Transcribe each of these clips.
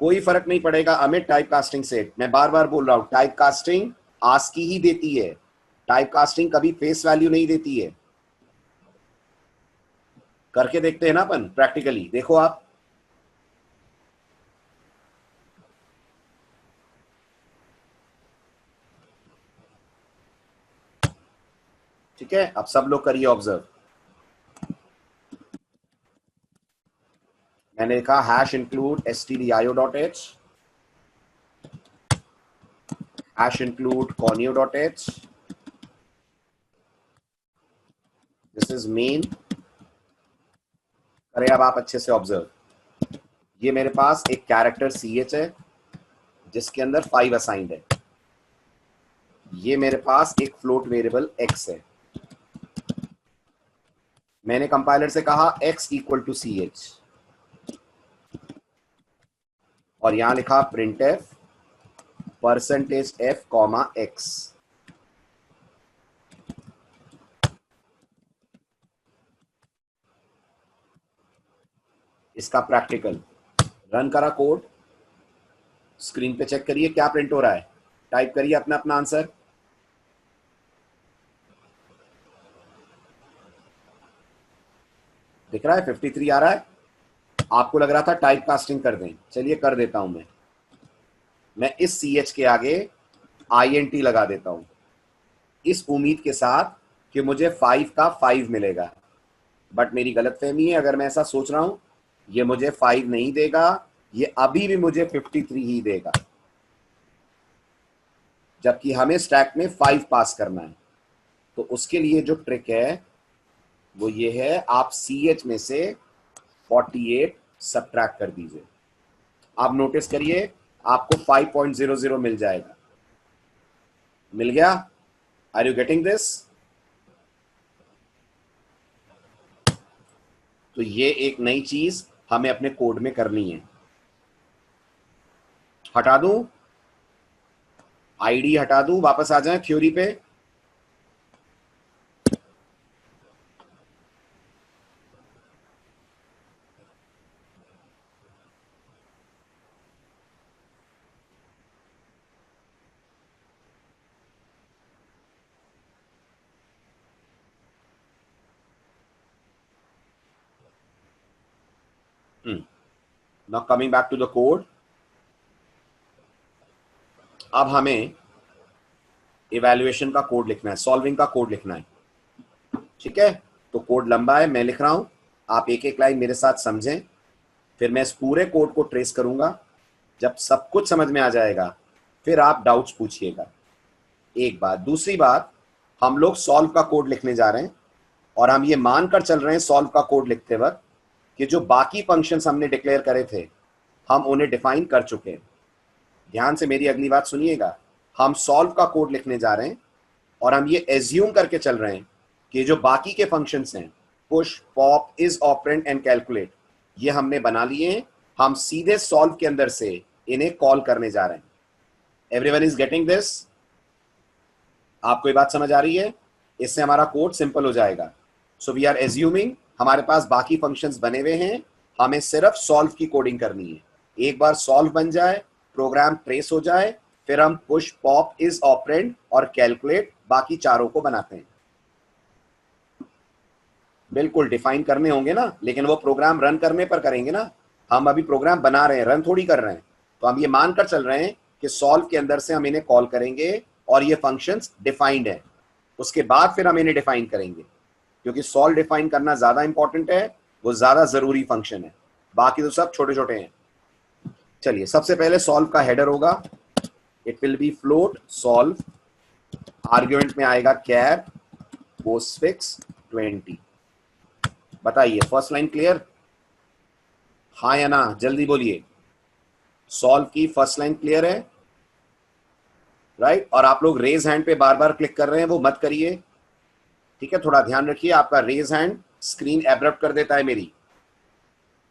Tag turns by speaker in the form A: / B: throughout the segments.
A: कोई फर्क नहीं पड़ेगा अमित टाइप कास्टिंग से। मैं बार बार बोल रहा हूं, टाइप कास्टिंग आस्की ही देती है, टाइप कास्टिंग कभी फेस वैल्यू नहीं देती है। करके देखते हैं ना अपन प्रैक्टिकली, देखो आप। ठीक है, अब सब लोग करिए ऑब्जर्व। मैंने लिखा hash include stdio.h, hash include conio.h, this is main. करें अब आप अच्छे से ऑब्जर्व। ये मेरे पास एक कैरेक्टर ch है जिसके अंदर 5 असाइंड है। ये मेरे पास एक फ्लोट वेरिएबल x है। मैंने कंपाइलर से कहा x इक्वल टू ch, और यहां लिखा printf %f कॉमा x। इसका प्रैक्टिकल रन करा कोड, स्क्रीन पे चेक करिए क्या प्रिंट हो रहा है। टाइप करिए अपना अपना आंसर। दिख रहा है 53 आ रहा है। आपको लग रहा था टाइप कास्टिंग कर दें, चलिए कर देता हूं मैं इस ch के आगे int लगा देता हूं, इस उम्मीद के साथ कि मुझे 5 का 5 मिलेगा। बट मेरी गलतफहमी है, अगर मैं ऐसा सोच रहा हूं ये मुझे 5 नहीं देगा, ये अभी भी मुझे 53 ही देगा, जबकि हमें स्टैक में 5 पास करना है। तो उसके लिए जो ट्रिक है वो ये है, आप ch में से 48 सब्ट्रैक्ट कर दीजिए। आप नोटिस करिए आपको 5.00 मिल जाएगा। मिल गया? Are you getting this? तो ये एक नई चीज हमें अपने कोड में करनी है। हटा दूं आईडी, हटा दूं, वापस आ जाएं थ्योरी पे। Now coming back to the code. अब हमें इवैल्यूएशन का कोड लिखना है, सॉल्विंग का कोड लिखना है। ठीक है, तो कोड लंबा है, मैं लिख रहा हूं, आप एक एक लाइन मेरे साथ समझें, फिर मैं इस पूरे कोड को ट्रेस करूंगा। जब सब कुछ समझ में आ जाएगा फिर आप डाउट्स पूछिएगा। एक बात, दूसरी बात, हम लोग सॉल्व का कोड लिखने जा रहे हैं और हम ये मानकर चल रहे हैं सॉल्व का कोड लिखते वक्त कि जो बाकी फंक्शंस हमने डिक्लेयर करे थे हम उन्हें डिफाइन कर चुके हैं। ध्यान से मेरी अगली बात सुनिएगा, हम सॉल्व का कोड लिखने जा रहे हैं और हम ये एज्यूम करके चल रहे हैं कि जो बाकी के फंक्शंस हैं, push, pop, is operand and calculate, ये हमने बना लिए हैं। हम सीधे सॉल्व के अंदर से इन्हें कॉल करने जा रहे हैं। Everyone is getting this? आपको ये बात समझ आ रही है? इससे हमारा कोड सिंपल हो जाएगा। सो वी आर एज्यूमिंग हमारे पास बाकी फंक्शंस बने हुए हैं, हमें सिर्फ सॉल्व की कोडिंग करनी है। एक बार सॉल्व बन जाए, प्रोग्राम ट्रेस हो जाए, फिर हम पुश, पॉप, इज ऑपरेंड और कैलकुलेट बाकी चारों को बनाते हैं। बिल्कुल डिफाइन करने होंगे ना, लेकिन वो प्रोग्राम रन करने पर करेंगे ना। हम अभी प्रोग्राम बना रहे हैं, रन थोड़ी कर रहे हैं। तो हम ये मानकर चल रहे हैं कि सॉल्व के अंदर से हम इन्हें कॉल करेंगे और ये फंक्शंस डिफाइंड है। उसके बाद फिर हम इन्हें डिफाइन करेंगे, क्योंकि सॉल्व डिफाइन करना ज्यादा इंपॉर्टेंट है, वो ज्यादा जरूरी फंक्शन है, बाकी तो सब छोटे छोटे हैं। चलिए, सबसे पहले सॉल्व का हेडर होगा, it will be float solve, argument में आएगा कैर पोस्टफिक्स 20। बताइए, फर्स्ट लाइन क्लियर? हाँ या ना, जल्दी बोलिए। सॉल्व की फर्स्ट लाइन क्लियर है? राइट? और आप लोग रेज हैंड पे बार बार क्लिक कर रहे हैं, वो मत करिए। ठीक है, थोड़ा ध्यान रखिए, आपका रेज हैंड स्क्रीन एब्रप्ट कर देता है मेरी।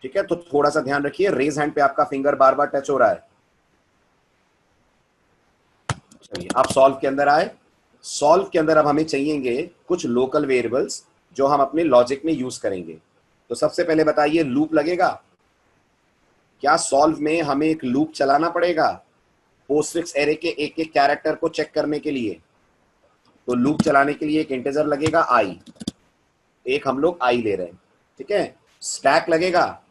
A: ठीक है, तो थोड़ा सा ध्यान रखिए, रेज हैंड पे आपका फिंगर बार बार टच हो रहा है। चलिए, अब सॉल्व के अंदर आए। सॉल्व के अंदर अब हमें चाहिएंगे कुछ लोकल वेरिएबल्स जो हम अपने लॉजिक में यूज करेंगे। तो सबसे पहले बताइए, लूप लगेगा? क्या सॉल्व में हमें एक लूप चलाना पड़ेगा पोस्टफिक्स एरे के एक एक कैरेक्टर को चेक करने के लिए? तो लूप चलाने के लिए एक इंटीजर लगेगा आई, एक हम लोग आई ले रहे हैं, ठीक है। स्टैक लगेगा,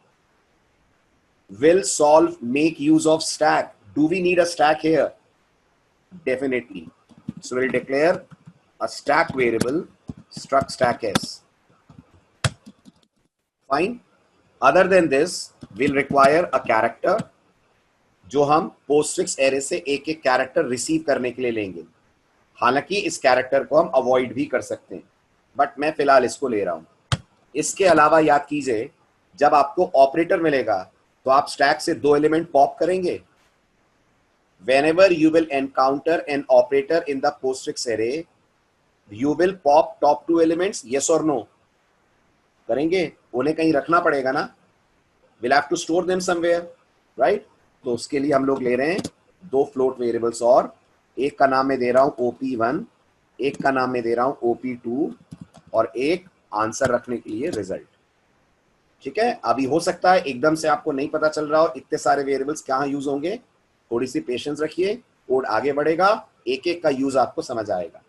A: will solve make use of stack? Do we need a stack here? Definitely. So we'll declare a stack variable struct stack s. Fine. Other than this, we'll require a character जो हम postfix array से एक एक character receive करने के लिए लेंगे। हालांकि इस कैरेक्टर को हम अवॉइड भी कर सकते हैं, बट मैं फिलहाल इसको ले रहा हूं। इसके अलावा याद कीजिए, जब आपको ऑपरेटर मिलेगा तो आप स्टैक से 2 एलिमेंट पॉप करेंगे। whenever you will encounter an operator in the postfix array, you will pop top 2 elements, yes or no? करेंगे, उन्हें कहीं रखना पड़ेगा ना, we'll have to store them somewhere, right? तो उसके लिए हम लोग ले रहे हैं 2 फ्लोट वेरिएबल्स, और एक का नाम मैं दे रहा हूं OP1, एक का नाम मैं दे रहा हूं OP2, और एक आंसर रखने के लिए रिजल्ट। ठीक है, अभी हो सकता है एकदम से आपको नहीं पता चल रहा हो इतने सारे वेरिएबल्स कहाँ यूज होंगे, थोड़ी सी पेशेंस रखिए, कोड आगे बढ़ेगा, एक एक का यूज आपको समझ आएगा।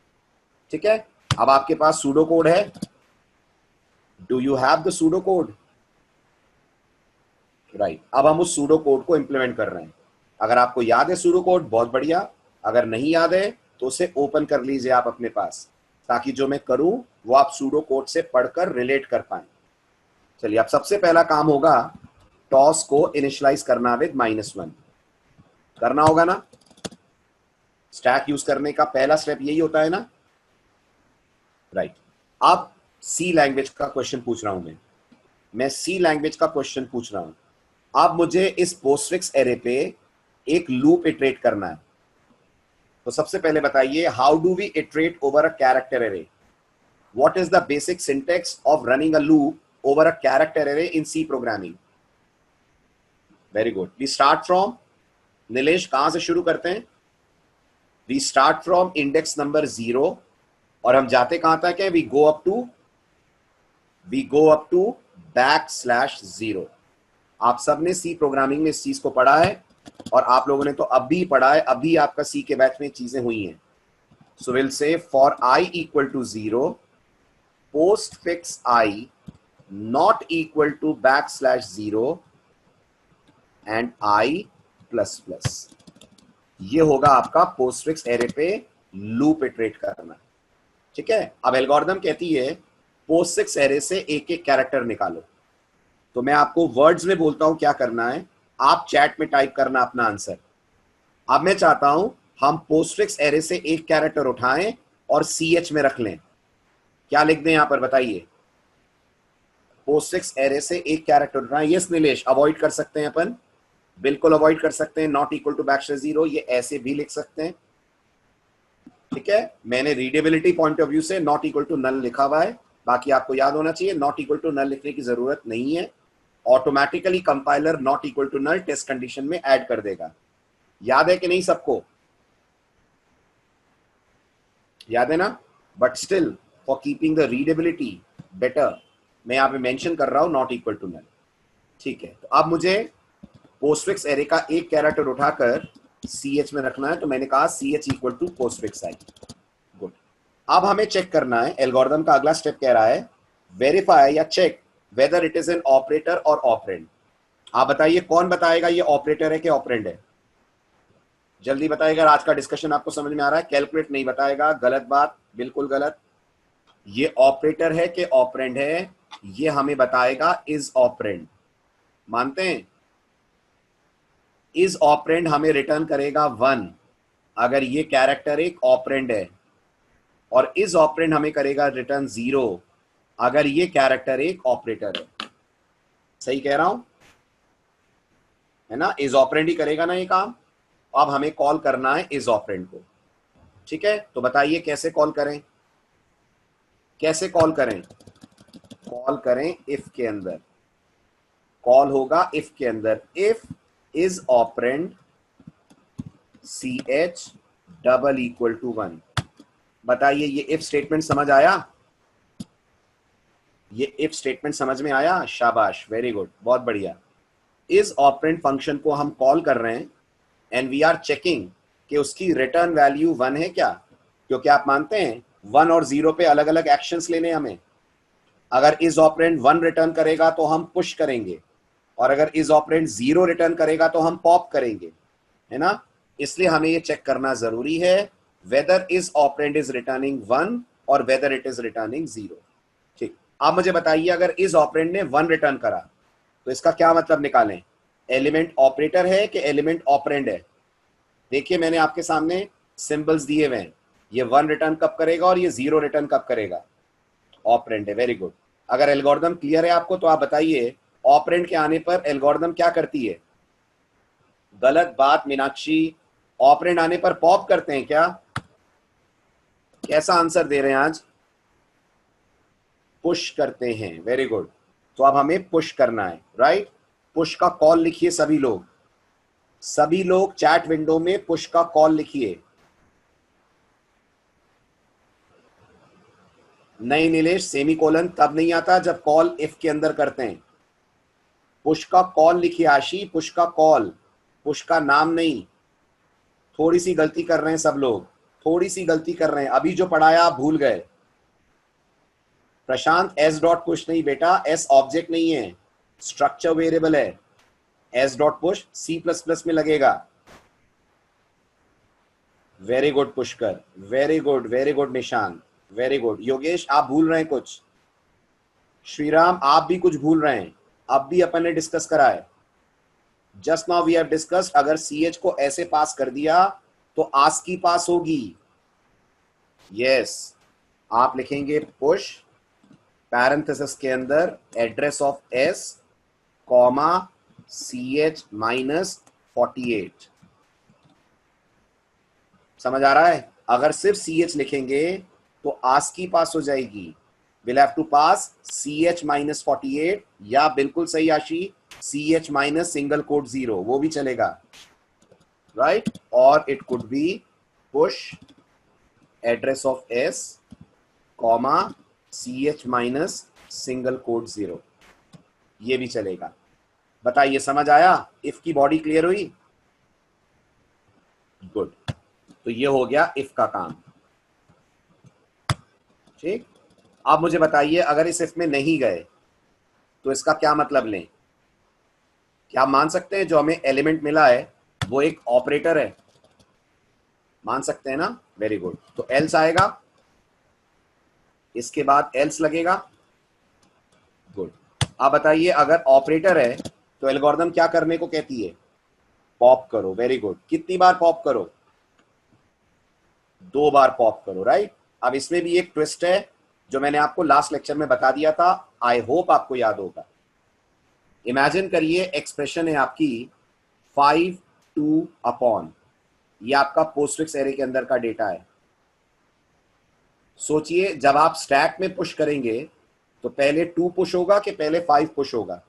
A: ठीक है, अब आपके पास सूडो कोड है, do you have the pseudo code? Right, अब हम उस सूडो कोड को इंप्लीमेंट कर रहे हैं। अगर आपको याद है सूडो कोड, बहुत बढ़िया, अगर नहीं याद है तो उसे ओपन कर लीजिए आप अपने पास, ताकि जो मैं करूं वो आप सूडो कोड से पढ़कर रिलेट कर पाए। चलिए, अब सबसे पहला काम होगा टॉस को इनिशियलाइज करना विद -1 करना होगा ना। स्टैक यूज करने का पहला स्टेप यही होता है ना, राइट। अब सी लैंग्वेज का क्वेश्चन पूछ रहा हूं मैं सी लैंग्वेज का क्वेश्चन पूछ रहा हूं। अब मुझे इस पोस्टफिक्स एरे पे एक लूप इटरेट करना है। तो सबसे पहले बताइए, how do we iterate over a character array? What is the basic syntax of running a loop over a character array in C programming? Very good. We start from, Nilesh कहां से शुरू करते हैं? We start from index number 0 और हम जाते कहां तक है? We go up to \0। आप सबने C प्रोग्रामिंग में इस चीज को पढ़ा है, और आप लोगों ने तो अभी पढ़ा है, अभी आपका C के बैच में चीजें हुई हैं। So we'll say for I equal to 0, postfix I not equal to \0 and I plus plus. ये होगा आपका पोस्टफिक्स एरे पे लूप इटरेट करना। ठीक है, अब एल्गोरिथम कहती है पोस्टफिक्स एरे से एक एक कैरेक्टर निकालो। तो मैं आपको वर्ड्स में बोलता हूं क्या करना है, आप चैट में टाइप करना अपना आंसर। अब मैं चाहता हूं हम पोस्टफिक्स एरे से एक कैरेक्टर उठाएं और CH में रख लें। क्या लिख दें यहां पर बताइए? पोस्टफिक्स एरे से एक कैरेक्टर उठाएं। यस नीलेश, अवॉइड कर सकते हैं अपन, बिल्कुल अवॉइड कर सकते हैं। नॉट इक्वल टू \0 ये ऐसे भी लिख सकते हैं। ठीक है, मैंने रीडेबिलिटी पॉइंट ऑफ व्यू से नॉट इक्वल टू नल लिखा हुआ है, बाकी आपको याद होना चाहिए नॉट इक्वल टू नल लिखने की जरूरत नहीं है। Automatically compiler not equal to null test condition में ऐड कर देगा। याद है कि नहीं सबको? याद है ना? But still for keeping the readability better, मैं यहां पे मेंशन कर रहा हूं नॉट इक्वल टू नल। ठीक है, तो अब मुझे पोस्टफिक्स एरे का एक कैरेक्टर उठाकर CH में रखना है, तो मैंने कहा CH equal to postfix i. Good, अब हमें चेक करना है, एल्गोरिथम का अगला स्टेप कह रहा है वेरीफाई या check whether it is an operator और ऑपरेंड। आप बताइए कौन बताएगा ये ऑपरेटर है कि ऑपरेंड है? जल्दी बताएगा। आज का डिस्कशन आपको समझ में आ रहा है? कैलकुलेट नहीं बताएगा, गलत बात, बिल्कुल गलत। ये ऑपरेटर है कि ऑपरेंड है, ये हमें बताएगा इज ऑपरेंड। मानते हैं? इज ऑपरेंड हमें रिटर्न करेगा 1 अगर ये कैरेक्टर एक ऑपरेंड है, और इज ऑपरेंड हमें करेगा रिटर्न 0 अगर ये कैरेक्टर एक ऑपरेटर है। सही कह रहा हूं है ना? इज ऑपरेंड ही करेगा ना ये काम। अब हमें कॉल करना है इज ऑपरेंड को। ठीक है, तो बताइए कैसे कॉल करें? कैसे कॉल करें? कॉल करें इफ के अंदर। कॉल होगा इफ के अंदर, if is operand CH double equal to 1। बताइए ये इफ स्टेटमेंट समझ आया? ये इफ स्टेटमेंट समझ में आया? शाबाश, वेरी गुड, बहुत बढ़िया। इज ऑपरेंड फंक्शन को हम कॉल कर रहे हैं एंड वी आर चेकिंग कि उसकी रिटर्न वैल्यू 1 है क्या, क्योंकि आप मानते हैं 1 और 0 पे अलग अलग एक्शंस लेने हमें। अगर इज ऑपरेंड 1 रिटर्न करेगा तो हम पुश करेंगे, और अगर इज ऑपरेंड 0 रिटर्न करेगा तो हम पॉप करेंगे, है ना। इसलिए हमें ये चेक करना जरूरी है whether is operand is returning 1 और वेदर इट इज रिटर्निंग 0। ठीक, आप मुझे बताइए अगर इज ऑपरेंड ने 1 रिटर्न करा तो इसका क्या मतलब निकालें, एलिमेंट ऑपरेटर है कि एलिमेंट ऑपरेंड है। देखिए मैंने आपके सामने सिंबल्स दिए हुए हैं, ये 1 रिटर्न कब करेगा और ये 0 रिटर्न कब करेगा, ऑपरेंड है। Very good. अगर एल्गोरिथम क्लियर है आपको तो आप बताइए ऑपरेंड के आने पर एल्गोरिथम क्या करती है। गलत बात मीनाक्षी, ऑपरेंड आने पर पॉप करते हैं क्या? कैसा आंसर दे रहे हैं आज? पुश करते हैं। Very good. तो अब हमें पुश करना है, राइट। पुश का कॉल लिखिए सभी लोग, सभी लोग चैट विंडो में पुश का कॉल लिखिए। नहीं नीलेश, सेमीकोलन तब नहीं आता जब कॉल इफ के अंदर करते हैं। पुश का कॉल लिखिए आशी, पुश का कॉल, पुश का नाम नहीं। थोड़ी सी गलती कर रहे हैं सब लोग, थोड़ी सी गलती कर रहे हैं, अभी जो पढ़ाया आप भूल गए। प्रशांत एस डॉट पुश नहीं बेटा, एस ऑब्जेक्ट नहीं है, स्ट्रक्चर वेरिएबल है। एस डॉट पुश C++ में लगेगा। Very good Pushkar, very good निशान, वेरी गुड। योगेश आप भूल रहे हैं कुछ, श्रीराम आप भी कुछ भूल रहे हैं। अब भी अपन ने डिस्कस करा है, just now we have discussed. अगर CH को ऐसे पास कर दिया तो आस्की पास होगी। यस, आप लिखेंगे पुश पैरेंथेसिस के अंदर address of S comma CH -48। समझ आ रहा है? अगर सिर्फ CH लिखेंगे तो आस्की पास हो जाएगी। Will have to pass CH -48, या बिल्कुल सही आशी CH माइनस सिंगल कोट 0, वो भी चलेगा, राइट। और it could be push address of S comma CH minus single quote 0, ये भी चलेगा। बताइए समझ आया? इफ की बॉडी क्लियर हुई? गुड। तो ये हो गया इफ का काम। ठीक, अब मुझे बताइए अगर इस इफ में नहीं गए तो इसका क्या मतलब लें? क्या मान सकते हैं जो हमें एलिमेंट मिला है वो एक ऑपरेटर है? मान सकते हैं ना? Very good. तो एल्स आएगा, इसके बाद एल्स लगेगा। गुड। आप बताइए अगर ऑपरेटर है तो एल्गोरिथम क्या करने को कहती है? पॉप करो। Very good. कितनी बार पॉप करो? 2 बार पॉप करो, राइट। अब इसमें भी एक ट्विस्ट है जो मैंने आपको लास्ट लेक्चर में बता दिया था, आई होप आपको याद होगा। इमेजिन करिए एक्सप्रेशन है आपकी 5 2 अपॉन, ये आपका पोस्टफिक्स एरे के अंदर का डेटा है। सोचिए जब आप स्टैक में पुश करेंगे तो पहले 2 पुश होगा कि पहले 5 पुश होगा?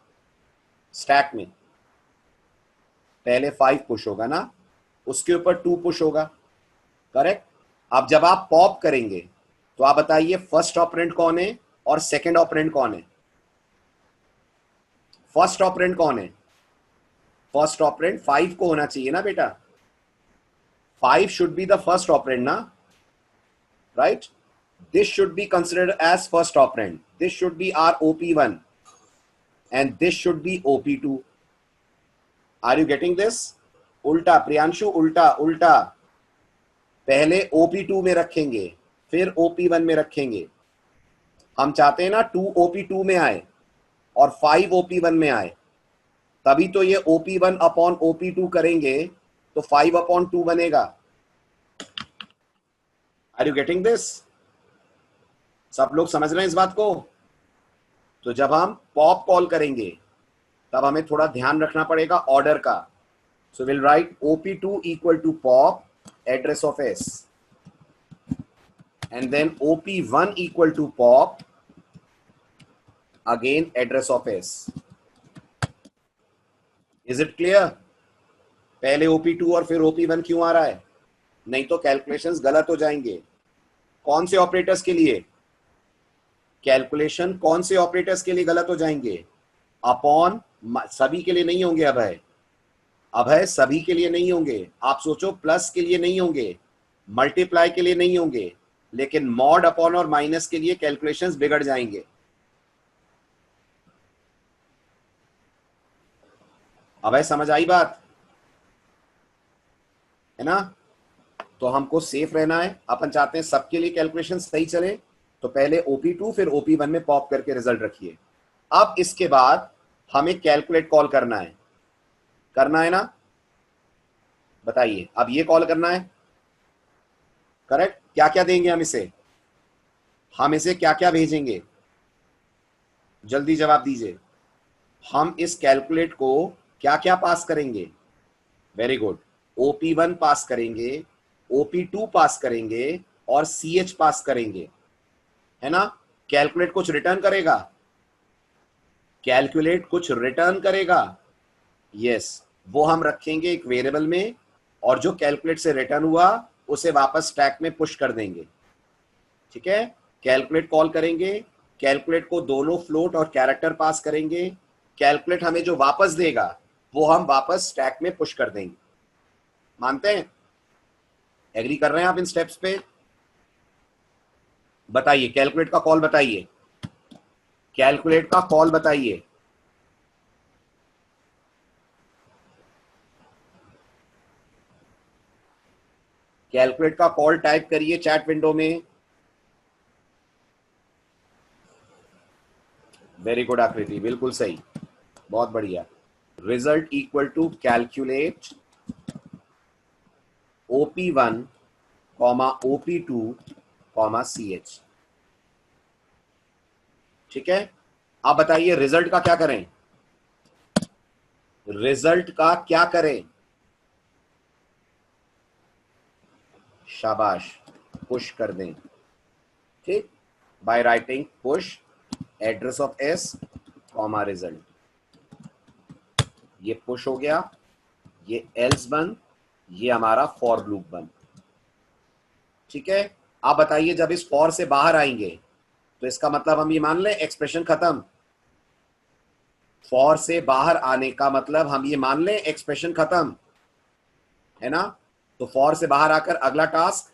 A: स्टैक में पहले 5 पुश होगा ना, उसके ऊपर 2 पुश होगा, करेक्ट। अब जब आप पॉप करेंगे तो आप बताइए फर्स्ट ऑपरेंड कौन है और सेकंड ऑपरेंड कौन है? फर्स्ट ऑपरेंड कौन है? फर्स्ट ऑपरेंड 5 को होना चाहिए ना बेटा, 5 should be the first operand ना, right. This should be considered as first operand, this should be our OP1 and this should be OP2। Are you getting this? उल्टा प्रियांशु, उल्टा उल्टा, पहले OP2 में रखेंगे फिर OP1 में रखेंगे। हम चाहते हैं ना 2 OP2 में आए और 5 OP1 में आए, तभी तो ये OP1 अपॉन OP2 करेंगे तो 5 अपॉन 2 बनेगा। Are you getting this? सब लोग समझ रहे हैं इस बात को? तो जब हम पॉप कॉल करेंगे तब हमें थोड़ा ध्यान रखना पड़ेगा ऑर्डर का। So will write OP2 equal to pop address of S and then OP1 equal to pop again address of S. Is it clear? पहले OP2 और फिर OP1 क्यों आ रहा है? नहीं तो कैलकुलेशंस गलत हो जाएंगे। कौन से ऑपरेटर्स के लिए? कैलकुलेशन कौन से ऑपरेटर्स के लिए गलत हो जाएंगे? अपॉन सभी के लिए नहीं होंगे अभय, अभय सभी के लिए नहीं होंगे। आप सोचो प्लस के लिए नहीं होंगे, मल्टीप्लाई के लिए नहीं होंगे, लेकिन मॉड अपॉन और माइनस के लिए कैलकुलेशंस बिगड़ जाएंगे। अभय समझ आई बात है ना? तो हमको सेफ रहना है, अपन चाहते हैं सबके लिए कैलकुलेशन सही चले, तो पहले OP2 फिर OP1 में पॉप करके रिजल्ट रखिए। अब इसके बाद हमें कैलकुलेट कॉल करना है ना? बताइए, अब ये कॉल करना है, करेक्ट? क्या क्या देंगे हम इसे क्या क्या भेजेंगे? जल्दी जवाब दीजिए। हम इस कैलकुलेट को क्या क्या पास करेंगे? वेरी गुड, OP1 पास करेंगे, OP2 पास करेंगे और CH पास करेंगे, है ना? कैलकुलेट कुछ रिटर्न करेगा, कैलकुलेट कुछ रिटर्न करेगा, यस। वो हम रखेंगे एक वेरिएबल में, और जो कैलकुलेट से रिटर्न हुआ उसे वापस स्टैक में पुश कर देंगे, ठीक है? कैलकुलेट कॉल करेंगे, कैलकुलेट को दोनों फ्लोट और कैरेक्टर पास करेंगे, कैलकुलेट हमें जो वापस देगा वो हम वापस स्टैक में पुश कर देंगे। मानते हैं? एग्री कर रहे हैं आप इन स्टेप्स पे? बताइए, कैलकुलेट का कॉल बताइए, कैलकुलेट का कॉल बताइए। कैलकुलेट का कॉल टाइप करिए चैट विंडो में। वेरी गुड आकृति, बिल्कुल सही, बहुत बढ़िया। Result equal to calculate OP1 comma OP2 comma CH, ठीक है? आप बताइए रिजल्ट का क्या करें, रिजल्ट का क्या करें? शाबाश, पुश कर दें, ठीक? By writing push address of S comma result. ये पुश हो गया, ये एल्स बंद, ये हमारा फॉर लूप बंद, ठीक है? आप बताइए जब इस फॉर से बाहर आएंगे तो इसका मतलब हम ये मान लें एक्सप्रेशन खत्म। फॉर से बाहर आने का मतलब हम ये मान लें एक्सप्रेशन खत्म, है ना? तो फॉर से बाहर आकर अगला टास्क,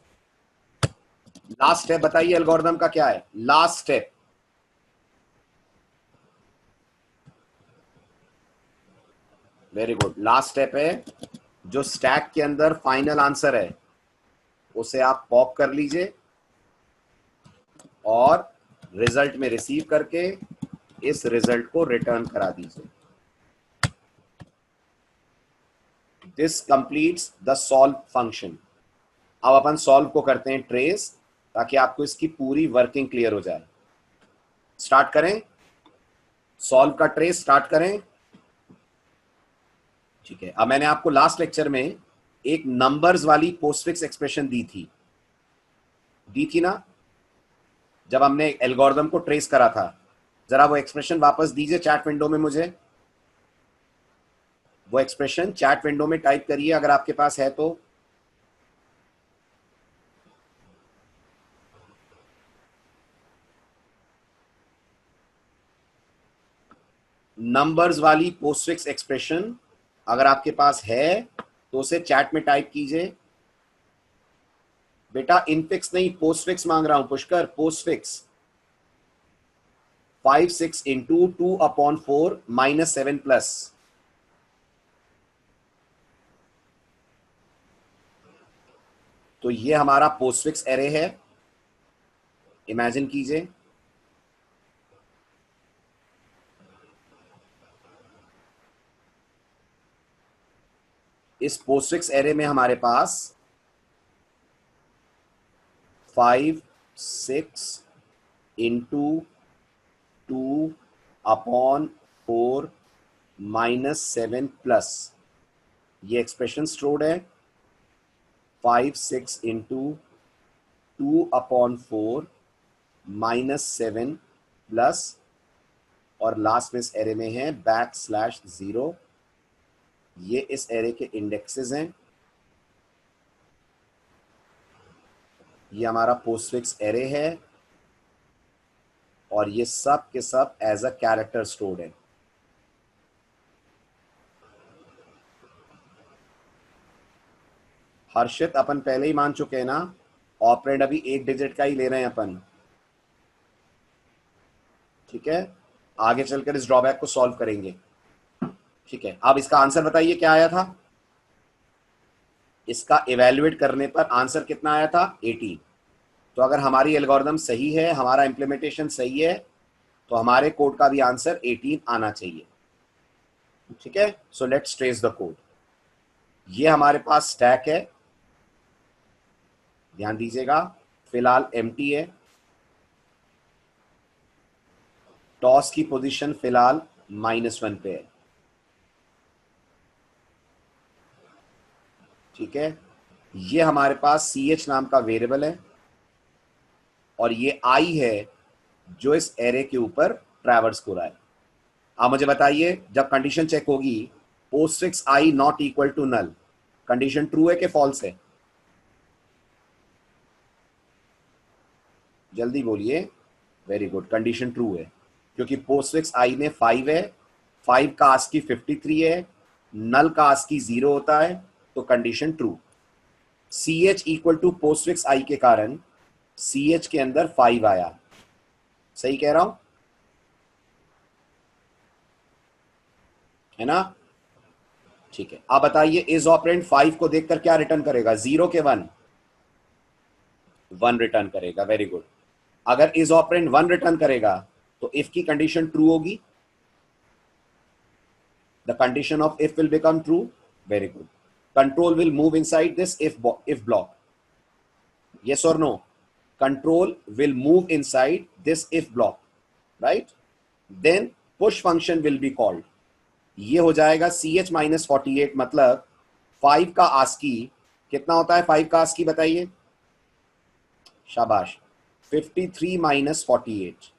A: लास्ट स्टेप बताइए एल्गोरिथम का क्या है? Last step, very good, last step है जो स्टैक के अंदर फाइनल आंसर है उसे आप पॉप कर लीजिए और रिजल्ट में रिसीव करके इस रिजल्ट को रिटर्न करा दीजिए। This completes the solve function. अब अपन सॉल्व को करते हैं ट्रेस, ताकि आपको इसकी पूरी वर्किंग क्लियर हो जाए। स्टार्ट करें, सॉल्व का ट्रेस स्टार्ट करें, ठीक है? अब मैंने आपको लास्ट लेक्चर में एक नंबर्स वाली पोस्टफिक्स एक्सप्रेशन दी थी ना, जब हमने एल्गोरिथम को ट्रेस करा था। जरा वो एक्सप्रेशन वापस दीजिए चैट विंडो में मुझे, वो एक्सप्रेशन चैट विंडो में टाइप करिए अगर आपके पास है तो। नंबर्स वाली पोस्टफिक्स एक्सप्रेशन अगर आपके पास है तो उसे चैट में टाइप कीजिए। बेटा इनफिक्स नहीं, पोस्टफिक्स मांग रहा हूं पुष्कर, पोस्टफिक्स। 5 6 into 2/4 -7 plus. तो ये हमारा पोस्टफिक्स एरे है, इमेजिन कीजिए। इस पोस्टफिक्स एरे में हमारे पास 5 6 इंटू 2/4 -7 प्लस ये एक्सप्रेशन स्टोर्ड है। 5 6 इंटू 2/4 -7 प्लस, और लास्ट में इस एरे में है \0। ये इस एरे के इंडेक्सेस हैं। ये हमारा पोस्टफिक्स एरे है और ये सब के सब एज अ कैरेक्टर स्टोर्ड है। हर्षित अपन पहले ही मान चुके हैं ना, ऑपरेंड अभी एक डिजिट का ही ले रहे हैं अपन, ठीक है। आगे चलकर इस ड्रॉबैक को सॉल्व करेंगे, ठीक है। अब इसका आंसर बताइए क्या आया था। इसका इवेल्युएट करने पर आंसर कितना आया था, 18। तो अगर हमारी एल्गोरिथम सही है, हमारा इंप्लीमेंटेशन सही है, तो हमारे कोड का भी आंसर 18 आना चाहिए, ठीक है। So let's trace the code. ये हमारे पास स्टैक है, ध्यान दीजिएगा, फिलहाल एम्प्टी है। टॉस की पोजीशन फिलहाल -1 पे है, ठीक है। ये हमारे पास ch नाम का वेरिएबल है और ये i है जो इस एरे के ऊपर ट्रैवर्स हो रहा है। आप मुझे बताइए, जब कंडीशन चेक होगी postfix i not equal to null, condition true है कि फॉल्स है, जल्दी बोलिए। वेरी गुड, कंडीशन ट्रू है, क्योंकि पोस्टफिक्स i में 5 है, 5 का आस्की 53 है, नल का आस्की 0 होता है, तो condition true. ch equal to postfix i के कारण ch के अंदर 5 आया, सही कह रहा हूं, है ना, ठीक है। आप बताइए इज ऑपरेंड 5 को देखकर क्या रिटर्न करेगा, 0 के 1, 1 रिटर्न करेगा, वेरी गुड। अगर इज ऑपरेंड 1 रिटर्न करेगा तो इफ की कंडीशन ट्रू होगी, the condition of if will become true, very good. Control will move inside this if block, yes or no, control will move inside this if block, right, then push function will be called। ये हो जाएगा ch -48, मतलब 5 का ASCII कितना होता है, 5 का ASCII बताइए, शाबाश, 53 - 48।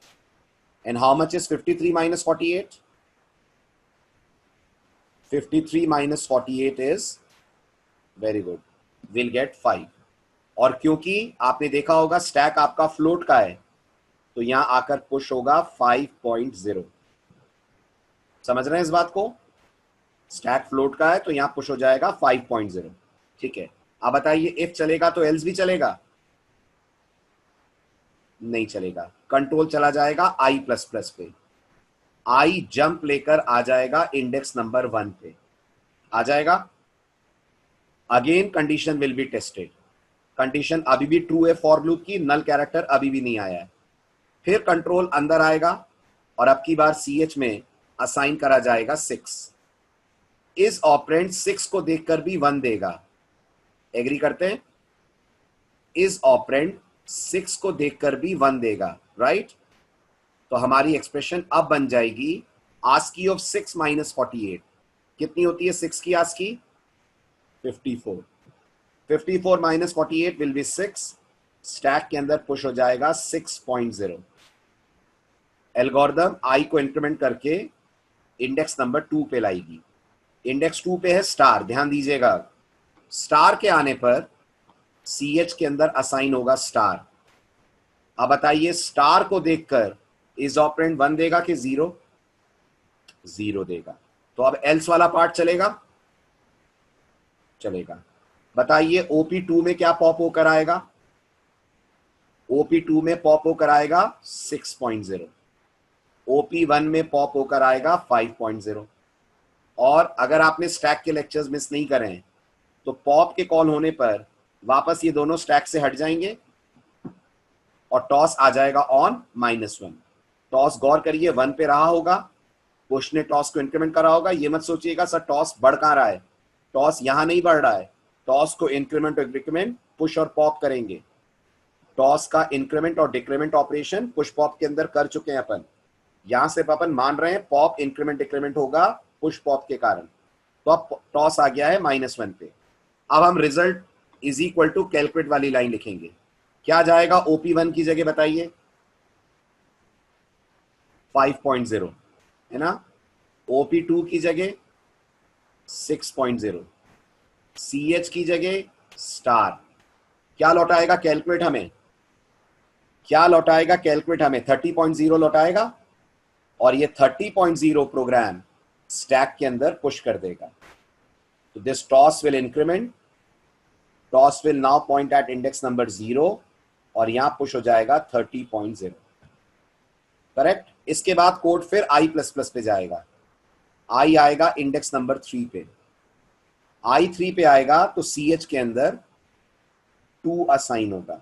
A: and how much is 53 - 48? 53 - 48 is, very good, we'll get 5। और क्योंकि आपने देखा होगा स्टैक आपका फ्लोट का है, तो यहां आकर पुश होगा 5.0। समझ रहे हैं इस बात को, स्टैक फ्लोट का है तो यहां पुश हो जाएगा 5.0, ठीक है। अब बताइए इफ चलेगा तो एल्स भी चलेगा, नहीं चलेगा, कंट्रोल चला जाएगा i++ पे, आई जंप लेकर आ जाएगा इंडेक्स नंबर 1 पे, आ जाएगा। Again condition will be tested, condition अभी भी ट्रू है फॉर लूप की, नल कैरेक्टर अभी भी नहीं आया है, फिर कंट्रोल अंदर आएगा और अब की बार ch में असाइन करा जाएगा 6। इस ऑपरेंड 6 को देखकर भी 1 देगा, एग्री करते हैं, इस ऑपरेंड 6 को देखकर भी 1 देगा, राइट। तो हमारी एक्सप्रेशन अब बन जाएगी आस्की ऑफ 6 - 48, कितनी होती है 6 की आस्की, 54। 54 - 48 विल बी 6, स्टैक के अंदर पुश हो जाएगा 6.0। एल्गोरिथम आई को इंक्रीमेंट करके इंडेक्स नंबर 2 पे लाएगी, इंडेक्स 2 पे है स्टार, ध्यान दीजिएगा, स्टार के आने पर ch के अंदर असाइन होगा स्टार। अब बताइए स्टार को देखकर इज ऑपरेंड 1 देगा कि 0, 0 देगा, तो अब एल्स वाला पार्ट चलेगा, चलेगा। बताइए OP2 में क्या पॉप होकर आएगा, OP2 में पॉप होकर आएगा 6.0, OP1 में पॉप होकर आएगा 5.0। और अगर आपने स्टैक के लेक्चर्स मिस नहीं करे हैं तो पॉप के कॉल होने पर वापस ये दोनों स्टैक से हट जाएंगे और टॉस आ जाएगा ऑन -1। टॉस गौर करिए 1 पे रहा होगा, पुश ने टॉस को इंक्रीमेंट करा होगा, ये मत सोचिएगा सर टॉस बढ़ कहां रहा है, टॉस यहां नहीं बढ़ रहा है, टॉस को इंक्रीमेंट और डिक्रीमेंट पुश और पॉप करेंगे, टॉस का इंक्रीमेंट और डिक्रीमेंट ऑपरेशन पुश पॉप के अंदर कर चुके हैं अपन, यहां से अपन मान रहे हैं पॉप इंक्रीमेंट डिक्रीमेंट होगा पुश पॉप के कारण, तो अब टॉस आ गया है -1 पे। अब हम result is equal to calculate वाली लाइन लिखेंगे, क्या जाएगा OP1 की जगह बताइए, 5.0 है ना, OP2 की जगह 6.0, CH की जगह स्टार, क्या लौटाएगा कैलकुलेट हमें, क्या लौटाएगा कैलकुलेट हमें, 30.0 लौटाएगा, और ये 30.0 प्रोग्राम स्टैक के अंदर पुश कर देगा। तो this TOS will increment TOS will now point at index number 0 और यहां पुश हो जाएगा 30.0। करेक्ट। इसके बाद कोड फिर आई प्लस प्लस पे जाएगा। आई आएगा इंडेक्स नंबर 3 पे। आई 3 पे आएगा तो सी एच के अंदर 2 असाइन होगा।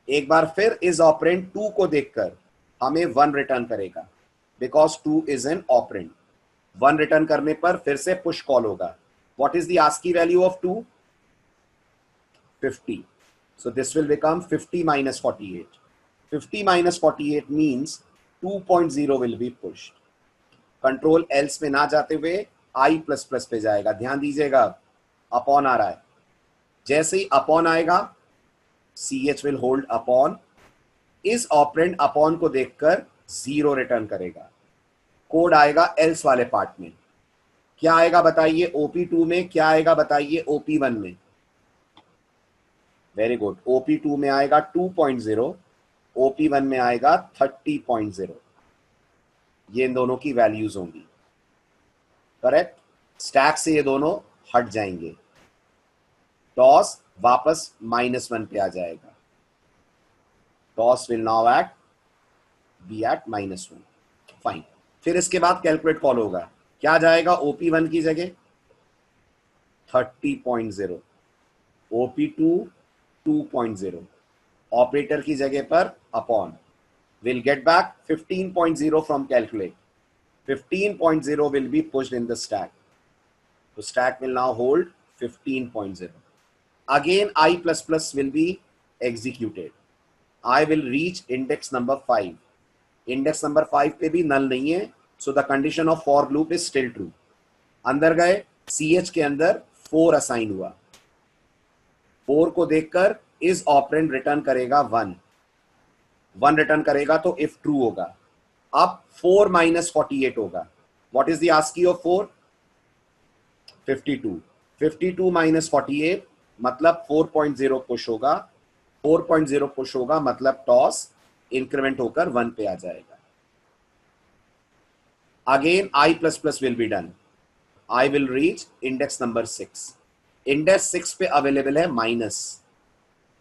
A: एक बार फिर इस ऑपरेंड 2 को देखकर हमें 1 रिटर्न करेगा, because 2 is an operand. 1 return करने पर फिर से पुश कॉल होगा। What is the ASCII value of 2? 50. So this will become 50 minus 48. 50 minus 48 means 2.0 will be pushed. Control else में ना जाते हुए आई प्लस प्लस पे जाएगा। ध्यान दीजिएगा, अपॉन आ रहा है। जैसे ही अपॉन आएगा C H will hold upon. Is operand upon को देखकर 0 रिटर्न करेगा। कोड आएगा एल्स वाले पार्ट में। क्या आएगा बताइए OP2 में, क्या आएगा बताइए OP1 में? Very good. OP2 में आएगा 2.0, OP1 में आएगा 30.0। ये इन दोनों की वैल्यूज होंगी। करेक्ट। स्टैक से ये दोनों हट जाएंगे। टॉस वापस -1 पे आ जाएगा। TOS will now at be at -1। Fine. फिर इसके बाद कैलकुलेट कॉल होगा। क्या जाएगा OP1 की जगह? 30.0, OP2 2.0, ऑपरेटर की जगह पर upon. Will get back 15.0 from calculate. 15.0 will be pushed in the stack. So stack will now hold 15.0. Again I plus plus will be executed. I will reach index number 5. Index number 5 पे भी null नहीं है, so the condition of for loop is still true. अंदर गए, CH के अंदर 4 assign हुआ। 4 को देखकर इस ऑपरेंड रिटर्न करेगा 1। 1 रिटर्न करेगा तो इफ ट्रू होगा। अब 4 minus 48 होगा। What is the ASCII of 4? 52। 52 minus 48 मतलब 4.0 पुश होगा। 4.0 पुश होगा मतलब टॉस इंक्रीमेंट होकर 1 पे आ जाएगा। Again I plus plus will be done. I will reach index number 6। Index 6 पे अवेलेबल है माइनस।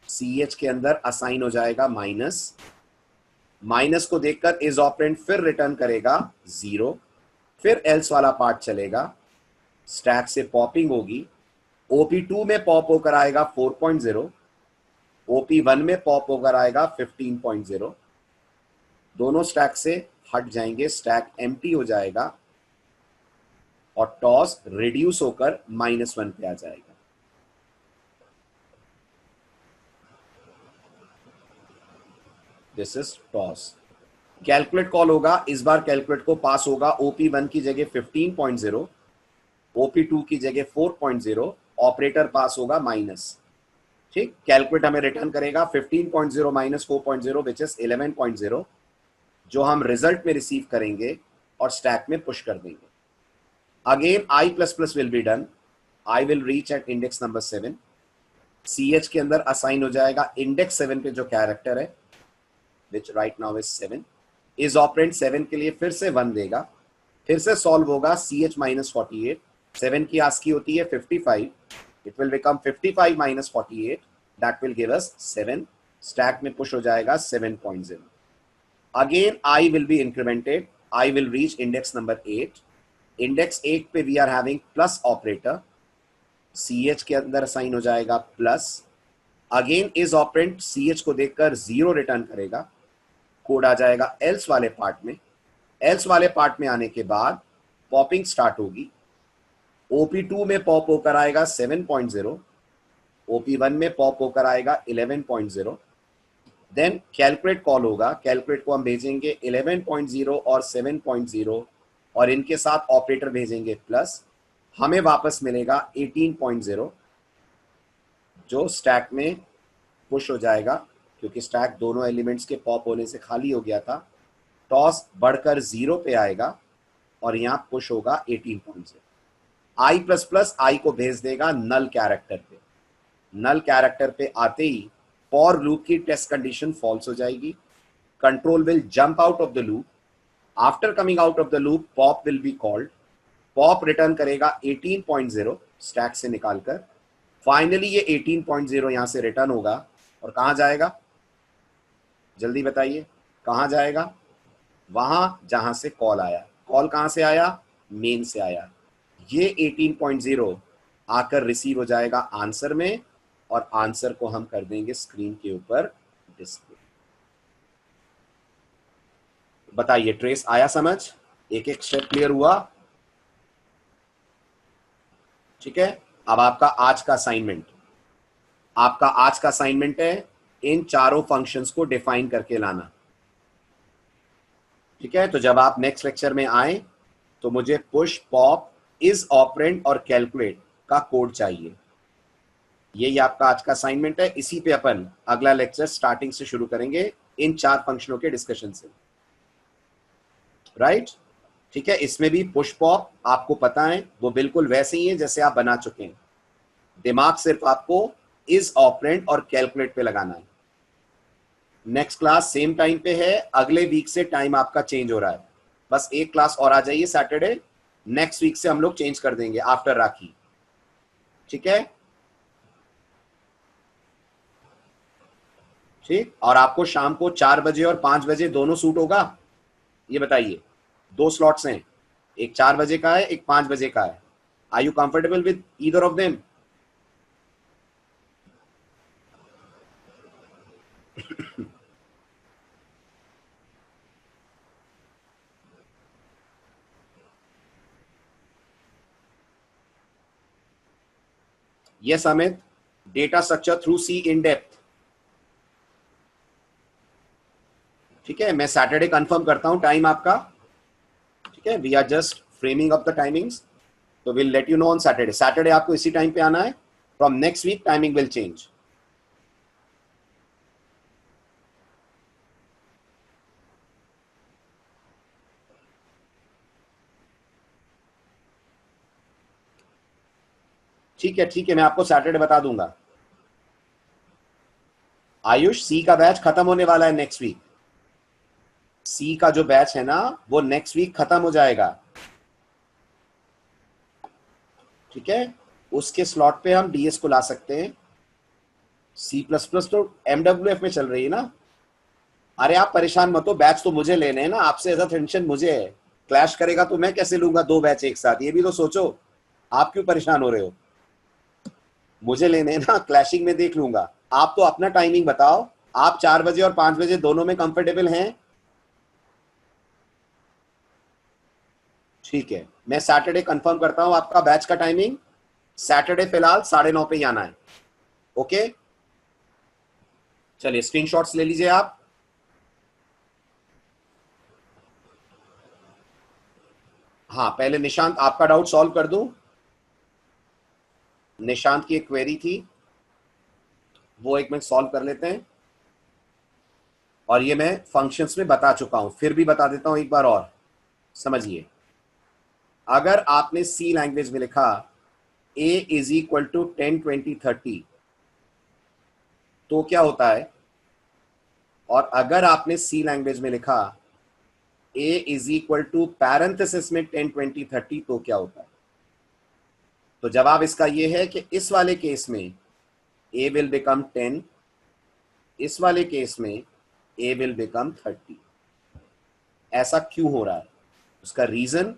A: CH के अंदर असाइन हो जाएगा माइनस। माइनस को देखकर इस ऑपरेंड फिर रिटर्न करेगा 0। फिर एल्स वाला पार्ट चलेगा। स्टैक से पॉपिंग होगी। OP2 में पॉप होकर आएगा 4.0, OP1 में पॉप होकर आएगा 15.0। दोनों स्टैक से हट जाएंगे, स्टैक एम्प्टी हो जाएगा और टॉस रिड्यूस होकर -1 पे आ जाएगा। This is toss. Calculate call होगा। इस बार कैलकुलेट को पास होगा OP1 की जगह 15.0, OP2 की जगह 4.0, ऑपरेटर पास होगा माइनस। ठीक। कैलकुलेट हमें रिटर्न करेगा 15.0 माइनस 4.0 विच इज 11.0, जो हम रिजल्ट में रिसीव करेंगे और स्टैक में पुश कर देंगे। Again I plus plus will be done. I will reach at index number 7। CH के अंदर असाइन हो जाएगा इंडेक्स 7 पे जो कैरेक्टर है, विच राइट नाउ इज 7। इस ऑपरेंड 7 के लिए फिर से 1 देगा। फिर से सॉल्व होगा CH minus 48। 7 की आस्की होती है 55। It will become 55 minus 48, that will give us 7। Stack में पुश हो जाएगा 7.0। Again i will be incremented. I will reach index number 8। Index 8 पे we are having plus operator. CH के अंदर असाइन हो जाएगा plus. Again is operand CH को देखकर 0 रिटर्न करेगा। कोड आ जाएगा एल्स वाले पार्ट में। एल्स वाले पार्ट में आने के बाद पॉपिंग स्टार्ट होगी। OP2 में पॉप होकर आएगा 7.0, OP1 में पॉप होकर आएगा 11.0। देन कैलकुलेट कॉल होगा। कैलकुलेट को हम भेजेंगे 11.0 और 7.0 और इनके साथ ऑपरेटर भेजेंगे प्लस। हमें वापस मिलेगा 18.0, जो स्टैक में पुश हो जाएगा क्योंकि स्टैक दोनों एलिमेंट्स के पॉप होने से खाली हो गया था। टॉस बढ़कर 0 पे आएगा और यहां पुश होगा 18.0। आई प्लस प्लस आई को भेज देगा नल कैरेक्टर पे। नल कैरेक्टर पे आते ही फॉर लूप की टेस्ट कंडीशन फॉल्स हो जाएगी। Control will jump out of the loop. After coming out of the loop pop will be called. Pop return करेगा 18.0 स्टैक से निकालकर। फाइनली ये 18.0 यहां से रिटर्न होगा और कहां जाएगा, जल्दी बताइए कहां जाएगा, वहां जहां से कॉल आया। कॉल कहां से आया, मेन से आया। ये 18.0 आकर रिसीव हो जाएगा आंसर में और आंसर को हम कर देंगे स्क्रीन के ऊपर डिस्प्ले। बताइए ट्रेस आया समझ, एक एक स्टेप क्लियर हुआ? ठीक है। अब आपका आज का असाइनमेंट, आपका आज का असाइनमेंट है इन चारों फंक्शंस को डिफाइन करके लाना। ठीक है, तो जब आप नेक्स्ट लेक्चर में आए तो मुझे पुश, पॉप, इज ऑपरेंड और कैलकुलेट का कोड चाहिए। यही आपका आज का असाइनमेंट है। इसी पे अपन अगला लेक्चर स्टार्टिंग से शुरू करेंगे इन चार फंक्शनों के डिस्कशन से। राइट? ठीक है, इसमें भी पुश पॉप आपको पता है वो बिल्कुल वैसे ही है जैसे आप बना चुके हैं। दिमाग सिर्फ आपको इज ऑपरेंड और कैलकुलेट पे लगाना है। नेक्स्ट क्लास सेम टाइम पे है, अगले वीक से टाइम आपका चेंज हो रहा है। बस एक क्लास और आ जाइए सैटरडे, नेक्स्ट वीक से हम लोग चेंज कर देंगे आफ्टर राखी। ठीक है, ठीक। और आपको शाम को 4 बजे और 5 बजे दोनों सूट होगा, ये बताइए। 2 स्लॉट्स हैं, एक 4 बजे का है, एक 5 बजे का है। Are you comfortable with either of them? Yes Amit, data structure through C in depth. ठीक है, मैं सैटरडे कंफर्म करता हूं टाइम आपका। ठीक है, we are just framing up the timings, तो will let you know on Saturday. Saturday आपको इसी टाइम पे आना है। From next week timing will change. ठीक है, ठीक है, मैं आपको सैटरडे बता दूंगा। आयुष, सी का बैच खत्म होने वाला है नेक्स्ट वीक। सी का जो बैच है ना वो नेक्स्ट वीक खत्म हो जाएगा। ठीक है, उसके स्लॉट पे हम डीएस को ला सकते हैं। सी प्लस प्लस तो एमडब्ल्यूएफ में चल रही है ना। अरे आप परेशान मत हो, बैच तो मुझे लेने हैं ना, आपसे ज्यादा टेंशन मुझे है। क्लैश करेगा तो मैं कैसे लूंगा 2 बैच एक साथ, ये भी तो सोचो। आप क्यों परेशान हो रहे हो? मुझे लेने हैं ना, क्लैशिंग में देख लूंगा। आप तो अपना टाइमिंग बताओ, आप 4 बजे और 5 बजे दोनों में कंफर्टेबल हैं? ठीक है, मैं सैटरडे कंफर्म करता हूं आपका बैच का टाइमिंग। सैटरडे फिलहाल 9:30 पे ही आना है। ओके, चलिए स्क्रीनशॉट्स ले लीजिए आप। हाँ, पहले निशांत आपका डाउट सॉल्व कर दूं। निशांत की एक क्वेरी थी, वो एक मिनट सॉल्व कर लेते हैं। और ये मैं फंक्शंस में बता चुका हूं, फिर भी बता देता हूं एक बार और समझिए। अगर आपने सी लैंग्वेज में लिखा a इज इक्वल टू 10, 20, 30 तो क्या होता है, और अगर आपने सी लैंग्वेज में लिखा a is equal to parenthesis में 10, 20, 30 तो क्या होता है? तो जवाब इसका यह है कि इस वाले केस में a विल बिकम 10, इस वाले केस में a विल बिकम 30। ऐसा क्यों हो रहा है? उसका रीजन,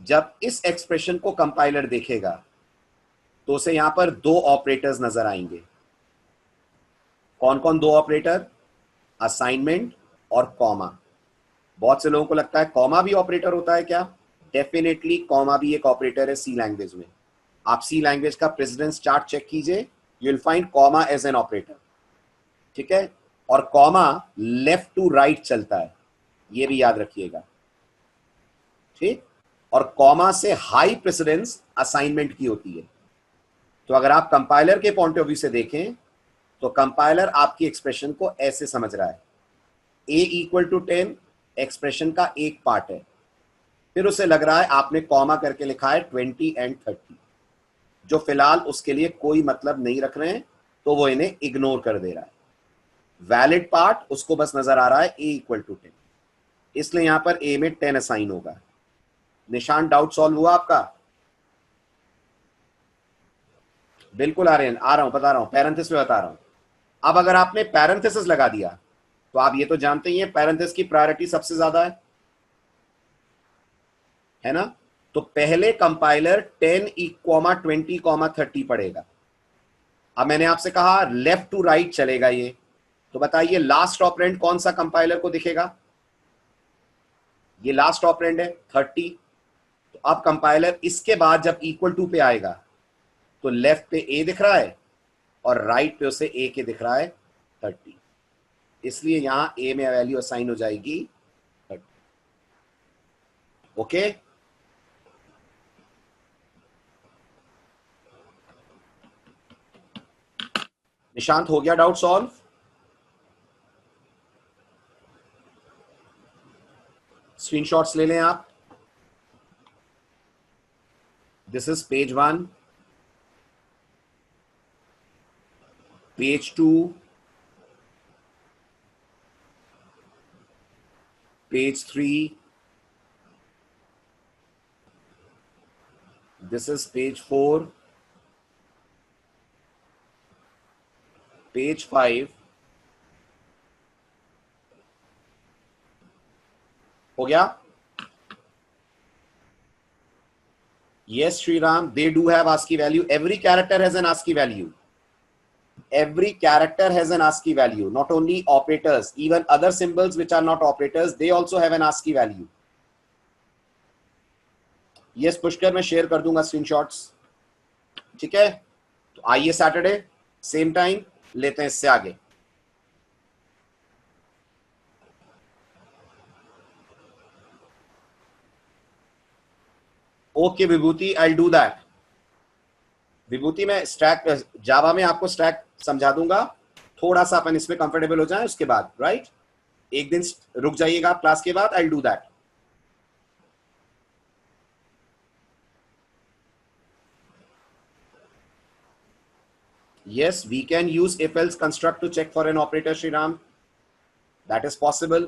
A: जब इस एक्सप्रेशन को कंपाइलर देखेगा तो उसे यहां पर 2 ऑपरेटर्स नजर आएंगे। कौन कौन 2 ऑपरेटर? असाइनमेंट और कॉमा। बहुत से लोगों को लगता है कॉमा भी ऑपरेटर होता है क्या? डेफिनेटली कॉमा भी एक ऑपरेटर है सी लैंग्वेज में। आप सी लैंग्वेज का प्रेसिडेंस चार्ट चेक कीजिए, you will find comma as an operator. ठीक है, और कॉमा लेफ्ट टू राइट चलता है, ये भी याद रखिएगा। ठीक, और कॉमा से हाई प्रेसिडेंस असाइनमेंट की होती है। तो अगर आप कंपाइलर के पॉइंट ऑफ व्यू से देखें तो कंपाइलर आपकी एक्सप्रेशन को ऐसे समझ रहा है, a इक्वल टू 10 एक्सप्रेशन का एक पार्ट है, फिर उसे लग रहा है आपने कॉमा करके लिखा है 20 एंड 30, जो फिलहाल उसके लिए कोई मतलब नहीं रख रहे हैं, तो वो इन्हें इग्नोर कर दे रहा है। वैलिड पार्ट उसको बस नजर आ रहा है a इक्वल टू 10, इसलिए यहां पर a में 10 असाइन होगा। निशान, डाउट सॉल्व हुआ आपका? बिल्कुल आ रहे हैं, आ रहा हूं, बता रहा हूं, पैरेंथेसिस में बता रहा हूं। अब अगर आपने पैरेंथेसिस लगा दिया तो आप ये तो जानते ही हैं पैरेंथेसिस की प्रायोरिटी सबसे ज्यादा है ना। तो पहले कंपाइलर 10 20 30 पड़ेगा। अब मैंने आपसे कहा लेफ्ट टू राइट चलेगा ये, तो बताइए लास्ट ऑपरेंड कौन सा कंपाइलर को दिखेगा? ये लास्ट ऑपरेंड है 30। तो अब कंपाइलर इसके बाद जब इक्वल टू पे आएगा तो लेफ्ट पे ए दिख रहा है और राइट पे उसे ए के दिख रहा है 30, इसलिए यहां ए में वैल्यू असाइन हो जाएगी 30। ओके, निशांत हो गया डाउट सॉल्व? स्क्रीनशॉट्स ले लें आप। This is page 1, page 2, page 3, this is page 4, page 5, हो गया? Yes, Sriram, they do have ASCII value. Every character has an ASCII value. Every character has an ASCII value. Not only operators, even other symbols which are not operators, they also have an ASCII value. Yes, Pushkar मैं share कर दूंगा screenshots. ठीक है, तो आइए Saturday same time लेते हैं इससे आगे। Okay Vibhuti, I do that. Vibhuti मैं स्टैक जावा में आपको स्टैक समझा दूंगा, थोड़ा सा अपन इसमें कंफर्टेबल हो जाए उसके बाद, राइट? एक दिन रुक जाइएगा आप क्लास के बाद, आई do that. Yes, we can use if else construct to check for an operator, Shriram. That is possible.